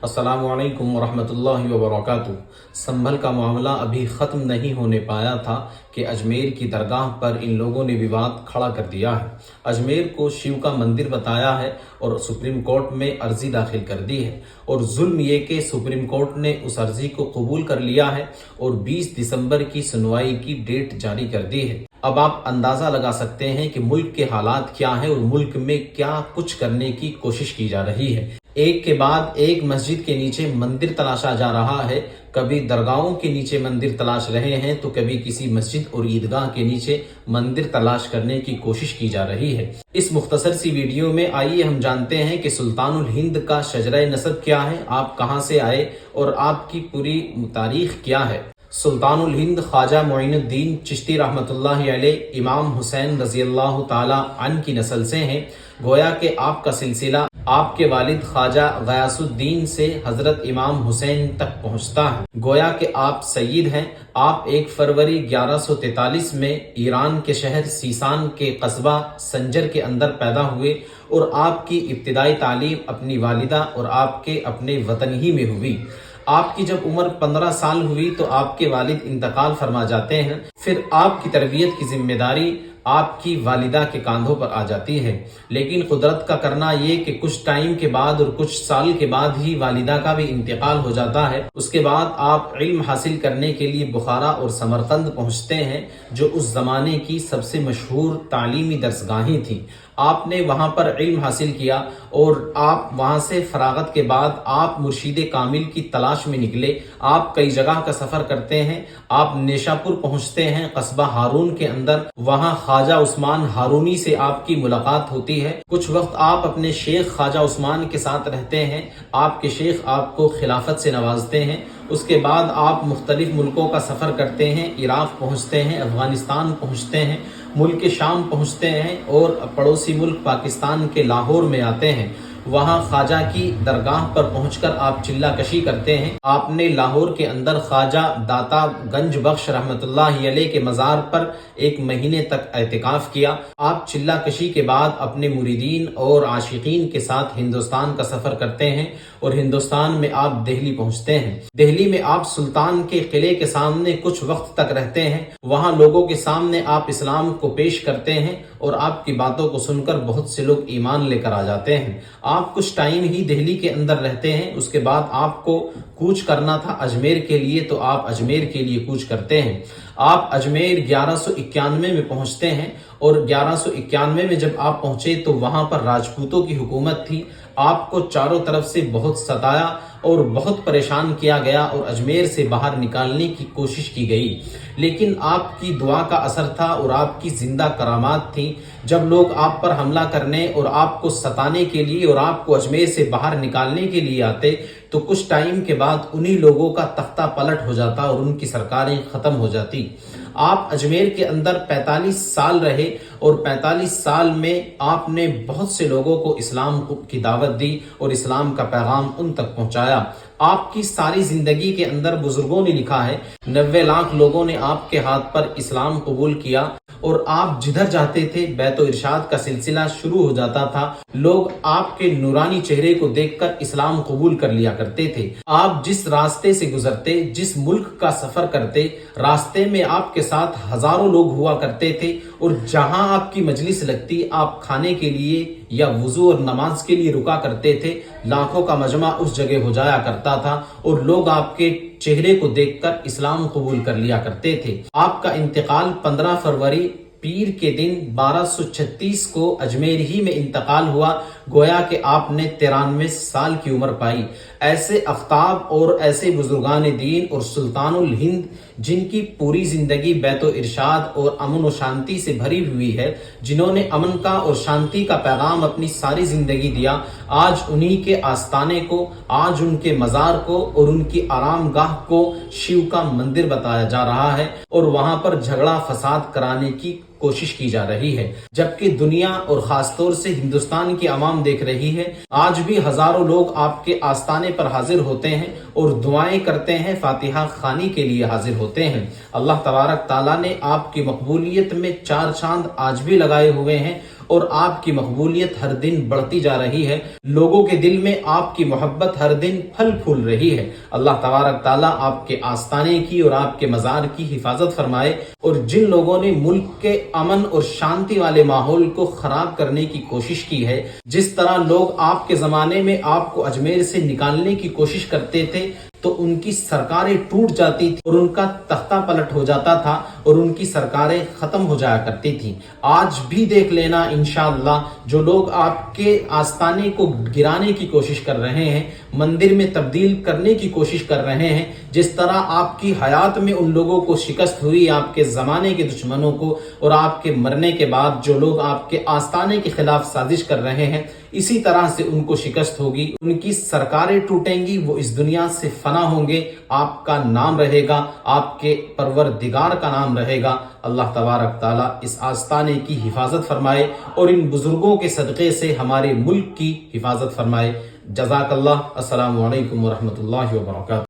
अस्सलामु अलैकुम वरहमतुल्लाहि वबरकातुहू। संभल का मामला अभी ख़त्म नहीं होने पाया था कि अजमेर की दरगाह पर इन लोगों ने विवाद खड़ा कर दिया है। अजमेर को शिव का मंदिर बताया है और सुप्रीम कोर्ट में अर्जी दाखिल कर दी है और जुल्म ये कि सुप्रीम कोर्ट ने उस अर्जी को कबूल कर लिया है और 20 दिसंबर की सुनवाई की डेट जारी कर दी है। अब आप अंदाजा लगा सकते हैं कि मुल्क के हालात क्या हैं और मुल्क में क्या कुछ करने की कोशिश की जा रही है। एक के बाद एक मस्जिद के नीचे मंदिर तलाशा जा रहा है, कभी दरगाहों के नीचे मंदिर तलाश रहे हैं तो कभी किसी मस्जिद और ईदगाह के नीचे मंदिर तलाश करने की कोशिश की जा रही है। इस मुख्तसर सी वीडियो में आइए हम जानते हैं कि सुल्तानुल हिंद का शजरा नसब क्या है, आप कहां से आए और आपकी पूरी तारीख क्या है। सुल्तानुल हिंद ख्वाजा मोइनुद्दीन चिश्ती रहमतुल्लाहि अलैह इमाम हुसैन रज़ियल्लाहु ताला अन की नस्ल से हैं। गोया कि आपका सिलसिला आपके वालिद ख्वाजा गयासुद्दीन से हजरत इमाम हुसैन तक पहुंचता है। गोया कि आप सയ്यिद हैं। आप 1 फरवरी 1143 में ईरान के शहर सीसान के कस्बा संजर के अंदर पैदा हुए और आपकी इब्तिदाई तालीम अपनी वालिदा और आपके अपने वतन ही में हुई। आपकी जब उम्र 15 साल हुई तो आपके वालिद इंतकाल फरमा जाते हैं। फिर आपकी तरबियत की जिम्मेदारी आपकी वालिदा के कांधों पर आ जाती है। लेकिन कुदरत का करना ये कि कुछ टाइम के बाद और कुछ साल के बाद ही वालिदा का भी इंतकाल हो जाता है। उसके बाद आप इल्म हासिल करने के लिए बुखारा और समरकंद पहुंचते हैं, जो उस जमाने की सबसे मशहूर तालीमी दरसगाहें थी। आपने वहां पर इल्म हासिल किया और आप वहां से फरागत के बाद आप मुर्शिद कामिल की तलाश में निकले। आप कई जगह का सफर करते हैं। आप नेशापुर पहुंचते हैं, कस्बा हारून के अंदर। वहां ख्वाजा उस्मान हारूनी से आपकी मुलाकात होती है। कुछ वक्त आप अपने शेख ख्वाजा उस्मान के साथ रहते हैं। आपके शेख आपको खिलाफत से नवाजते हैं। उसके बाद आप मुख्तलिफ मुल्कों का सफर करते हैं। इराक पहुंचते हैं, अफगानिस्तान पहुंचते हैं, मुल्क शाम पहुंचते हैं और पड़ोसी मुल्क पाकिस्तान के लाहौर में आते हैं। वहां ख्वाजा की दरगाह पर पहुंचकर आप चिल्ला कशी करते हैं। आपने लाहौर के अंदर ख्वाजा दाता गंज बख्श रहमतुल्लाहि अलैह के मज़ार पर 1 महीने तक एहतिकाफ किया। आप चिल्ला कशी के बाद अपने मुरीदीन और आशिकीन के साथ हिंदुस्तान का सफर करते हैं और हिंदुस्तान में आप दिल्ली पहुंचते हैं। दिल्ली में आप सुल्तान के किले के सामने कुछ वक्त तक रहते हैं। वहां लोगों के सामने आप इस्लाम को पेश करते हैं और आपकी बातों को सुनकर बहुत से लोग ईमान लेकर आ जाते हैं। आप कुछ टाइम ही दिल्ली के अंदर रहते हैं। उसके बाद आपको कूच करना था अजमेर के लिए, तो आप अजमेर के लिए कूच करते हैं। आप अजमेर 1191 में पहुंचते हैं और 1191 में जब आप पहुंचे तो वहां पर राजपूतों की हुकूमत थी। आपको चारों तरफ से बहुत सताया और बहुत परेशान किया गया और अजमेर से बाहर निकालने की कोशिश की गई। लेकिन आपकी दुआ का असर था और आपकी जिंदा करामात थी। जब लोग आप पर हमला करने और आपको सताने के लिए और आपको अजमेर से बाहर निकालने के लिए आते तो कुछ टाइम के बाद उन्हीं लोगों का तख्ता पलट हो जाता और उनकी सरकारें खत्म हो जाती। आप अजमेर के अंदर 45 साल रहे और 45 साल में आपने बहुत से लोगों को इस्लाम की दावत दी और इस्लाम का पैगाम उन तक पहुंचाया। आपकी सारी जिंदगी के अंदर बुजुर्गों ने लिखा है 90 लाख लोगों ने आपके हाथ पर इस्लाम कबूल किया और आप जिधर जाते थे बैतो इरशाद का सिलसिला शुरू हो जाता था। लोग आपके नूरानी चेहरे को देखकर इस्लाम कबूल कर लिया करते थे। आप जिस रास्ते से गुजरते, जिस मुल्क का सफर करते, रास्ते में आपके साथ हजारों लोग हुआ करते थे और जहां आपकी मजलिस लगती आप खाने के लिए या वुजू और नमाज के लिए रुका करते थे। लाखों का मजमा उस जगह हो जाया करता था और लोग आपके चेहरे को देखकर इस्लाम कबूल कर लिया करते थे। आपका इंतकाल 15 फरवरी पीर के दिन 1236 को अजमेर ही में इंतकाल हुआ। गोया कि आपने 93 साल की उम्र पाई। ऐसे अफ्ताब और ऐसे बुजुर्गान दीन और सुल्तानुल हिंद जिनकी पूरी जिंदगी बैतो इरशाद और अमन और शांति से भरी हुई है, जिन्होंने अमन का और शांति का पैगाम अपनी सारी जिंदगी दिया, आज उन्हीं के आस्ताने को, आज उनके मजार को और उनकी आराम गाह को शिव का मंदिर बताया जा रहा है और वहां पर झगड़ा फसाद कराने की कोशिश की जा रही है। जबकि दुनिया और खासतौर से हिंदुस्तान की आवाम देख रही है। आज भी हजारों लोग आपके आस्ताने पर हाजिर होते हैं और दुआएं करते हैं, फातिहा खानी के लिए हाजिर होते हैं। अल्लाह तबारक ताला ने आपकी मकबूलियत में 4 चांद आज भी लगाए हुए हैं اور آپ کی مقبولیت ہر دن بڑھتی جا رہی ہے، لوگوں کے دل میں آپ کی محبت ہر دن پھل پھول رہی ہے۔ اللہ تبارک تعالیٰ آپ کے آستانے کی اور آپ کے مزار کی حفاظت فرمائے، اور جن لوگوں نے ملک کے امن اور شانتی والے ماحول کو خراب کرنے کی کوشش کی ہے، جس طرح لوگ آپ کے زمانے میں آپ کو اجمیر سے نکالنے کی کوشش کرتے تھے تو ان کی سرکاریں ٹوٹ جاتی تھی اور ان کا تختہ پلٹ ہو جاتا تھا اور ان کی سرکاریں ختم ہو جایا کرتی تھیں۔ آج بھی دیکھ لینا انشاءاللہ، جو لوگ آپ کے آستانے کو گرانے کی کوشش کر رہے ہیں، مندر میں تبدیل کرنے کی کوشش کر رہے ہیں، جس طرح آپ کی حیات میں ان لوگوں کو شکست ہوئی، آپ کے زمانے کے دشمنوں کو، اور آپ کے مرنے کے بعد جو لوگ آپ کے آستانے کے خلاف سازش کر رہے ہیں، اسی طرح سے ان کو شکست ہوگی، ان کی سرکاریں ٹوٹیں گی، وہ اس دنیا سے فنا ہوں گے، آپ کا نام رہے گا، آپ کے پروردگار کا نام رہے گا۔ اللہ تبارک تعالیٰ اس آستانے کی حفاظت فرمائے اور ان بزرگوں کے صدقے سے ہمارے ملک کی حفاظت فرمائے۔ جزاک اللہ۔ السلام علیکم ورحمۃ اللہ وبرکاتہ۔